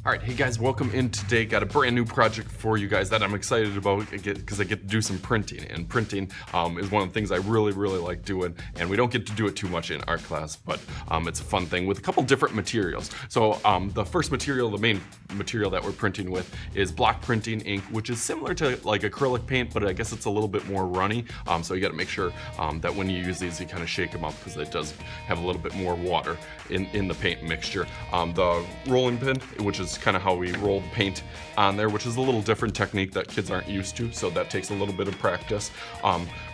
All right, hey guys, welcome in today. Got a brand new project for you guys that I'm excited about because I get to do some printing, and printing is one of the things I really like doing, and we don't get to do it too much in art class, but it's a fun thing with a couple different materials. So the first material, the main material that we're printing with is block printing ink, which is similar to like acrylic paint, but I guess it's a little bit more runny. So you got to make sure that when you use these, you kind of shake them up because it does have a little bit more water in the paint mixture. The rolling pin, which is kind of how we roll the paint on there, which is a little different technique that kids aren't used to, so that takes a little bit of practice.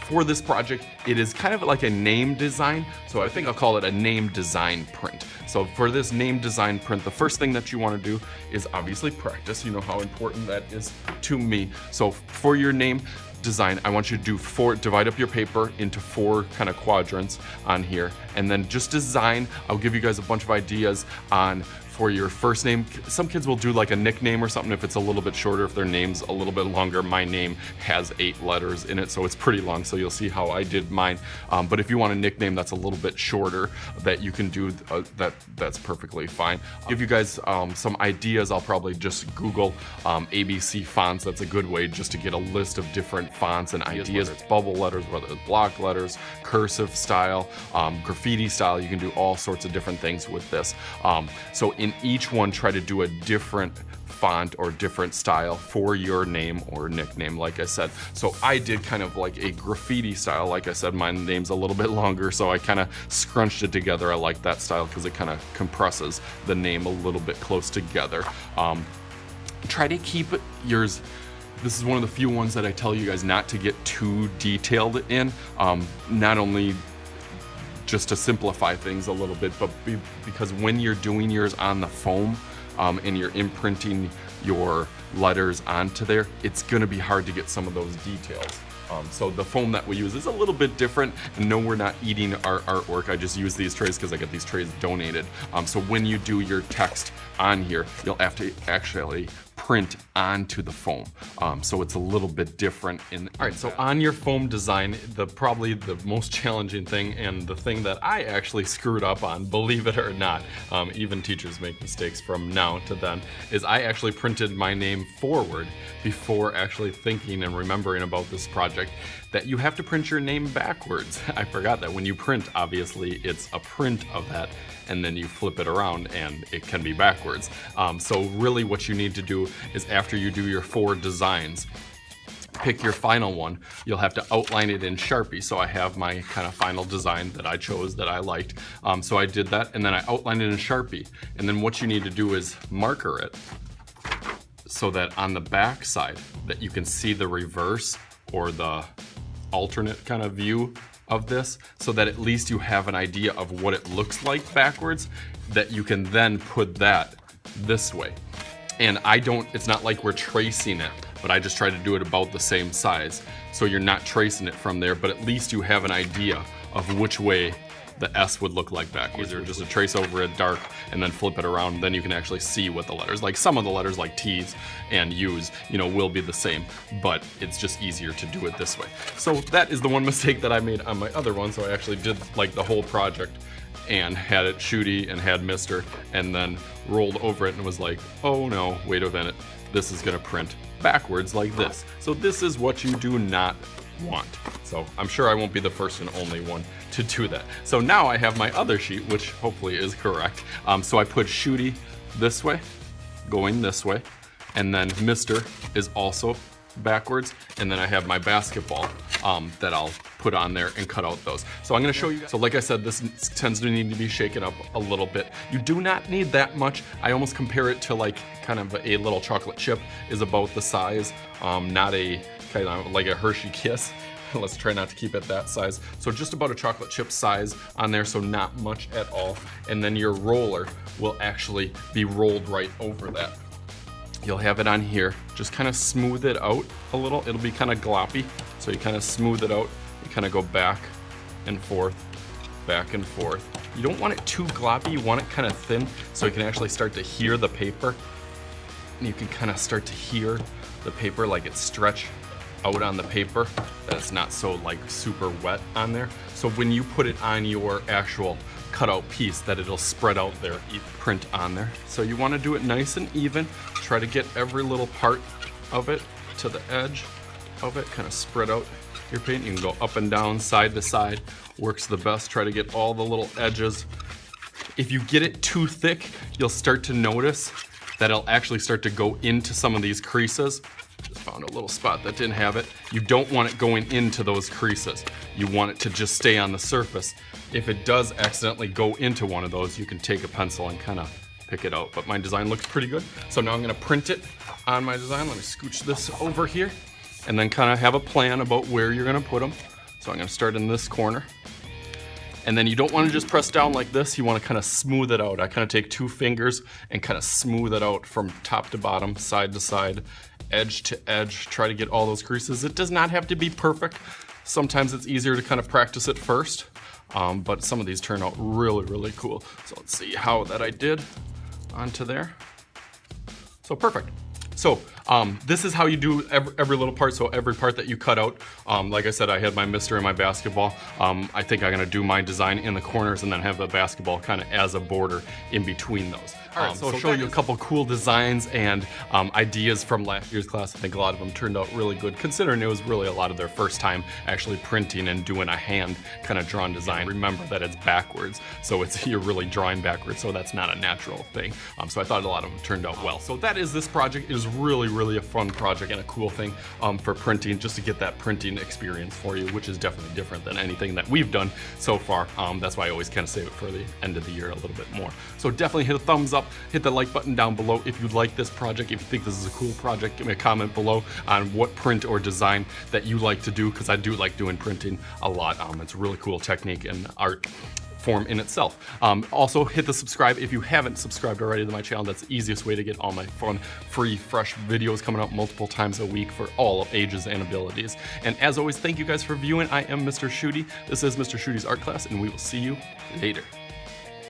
For this project, it is kind of like a name design, so I think I'll call it a name design print. So for this name design print, the first thing that you want to do is obviously practice. You know how important that is to me. So for your name design, I want you to do divide up your paper into 4 kind of quadrants on here, and then just design. I'll give you guys a bunch of ideas on for your first name. Some kids will do like a nickname or something if it's a little bit shorter, if their name's a little bit longer. My name has 8 letters in it, so it's pretty long, so you'll see how I did mine. But if you want a nickname that's a little bit shorter that you can do, that's perfectly fine. I'll give you guys some ideas. I'll probably just Google ABC fonts. That's a good way just to get a list of different fonts and ideas. Whether it's bubble letters, whether it's block letters, cursive style, graffiti style. You can do all sorts of different things with this. So in each one, try to do a different font or different style for your name or nickname, like I said. So I did kind of like a graffiti style. Like I said, my name's a little bit longer, so I kind of scrunched it together. I like that style because it kind of compresses the name a little bit close together. Try to keep yours. This is one of the few ones that I tell you guys not to get too detailed in. Not only just to simplify things a little bit, but because when you're doing yours on the foam and you're imprinting your letters onto there, it's gonna be hard to get some of those details. So the foam that we use is a little bit different, and no, we're not eating our artwork. I just use these trays because I get these trays donated. So when you do your text on here, you'll have to actually print onto the foam. So it's a little bit different. All right, so on your foam design, probably the most challenging thing, and the thing that I actually screwed up on, believe it or not, even teachers make mistakes from now to then, is I actually printed my name forward before actually thinking and remembering about this project, that you have to print your name backwards. I forgot that when you print, obviously it's a print of that, and then you flip it around and it can be backwards. So really what you need to do is, after you do your 4 designs, pick your final one. You'll have to outline it in Sharpie. So I have my kind of final design that I chose that I liked. So I did that, and then I outlined it in Sharpie. And then what you need to do is marker it so that on the back side that you can see the reverse or the alternate kind of view of this, so that at least you have an idea of what it looks like backwards, that you can then put that this way. And it's not like we're tracing it, but I just try to do it about the same size. So you're not tracing it from there, but at least you have an idea of which way the S would look like backwards. Or just to trace over it dark and then flip it around, then you can actually see what the letters, like some of the letters like T's and U's, will be the same, but it's just easier to do it this way. So that is the one mistake that I made on my other one. So I actually did like the whole project and had it Schuette and had Mr. and then rolled over it and was like, oh no, wait a minute, this is gonna print backwards like this. So this is what you do not want. So I'm sure I won't be the first and only one to do that. So now I have my other sheet, which hopefully is correct. So I put Schuette this way, going this way, and then Mr. is also backwards, and then I have my basketball that I'll put on there and cut out those. So I'm going to show you. So like I said, this tends to need to be shaken up a little bit. You do not need that much. I almost compare it to like kind of a little chocolate chip is about the size, not a kind of like a Hershey Kiss. Let's try not to keep it that size. So just about a chocolate chip size on there, so not much at all. And then your roller will actually be rolled right over that. You'll have it on here, just kind of smooth it out a little. It'll be kind of gloppy, so you kind of smooth it out. You kind of go back and forth, back and forth. You don't want it too gloppy, you want it kind of thin, so you can actually start to hear the paper. And you can kind of start to hear the paper like it's stretched out on the paper, that it's not so like super wet on there. So when you put it on your actual cutout piece that it'll spread out their print on there. So you want to do it nice and even. Try to get every little part of it to the edge of it, kind of spread out your paint. You can go up and down, side to side, works the best. Try to get all the little edges. If you get it too thick, you'll start to notice that it'll actually start to go into some of these creases. Just found a little spot that didn't have it. You don't want it going into those creases. You want it to just stay on the surface. If it does accidentally go into one of those, you can take a pencil and kind of pick it out. But my design looks pretty good. So now I'm gonna print it on my design. Let me scooch this over here and then kind of have a plan about where you're gonna put them. So I'm gonna start in this corner. And then you don't want to just press down like this, you want to kind of smooth it out. I kind of take 2 fingers and kind of smooth it out from top to bottom, side to side, edge to edge, try to get all those creases. It does not have to be perfect. Sometimes it's easier to kind of practice it first, but some of these turn out really, really cool. So let's see how that I did onto there. So perfect. So this is how you do every little part. So every part that you cut out, like I said, I had my mister and my basketball. I think I'm gonna do my design in the corners and then have the basketball kind of as a border in between those. All right, so I'll show you a couple cool designs and ideas from last year's class. I think a lot of them turned out really good, considering it was really a lot of their first time actually printing and doing a hand kind of drawn design. Remember that it's backwards, so you're really drawing backwards, so that's not a natural thing. So I thought a lot of them turned out well. So that is this project. It is really a fun project and a cool thing for printing, just to get that printing experience for you, which is definitely different than anything that we've done so far. That's why I always kind of save it for the end of the year a little bit more. So definitely hit a thumbs up, hit the like button down below if you like this project. If you think this is a cool project, give me a comment below on what print or design that you like to do, because I do like doing printing a lot. It's a really cool technique and art form in itself. Also hit the subscribe if you haven't subscribed already to my channel. That's the easiest way to get all my fun, free, fresh videos coming out multiple times a week for all ages and abilities. And as always, thank you guys for viewing. I am Mr. Schuette. This is Mr. Schuette's art class, and we will see you later.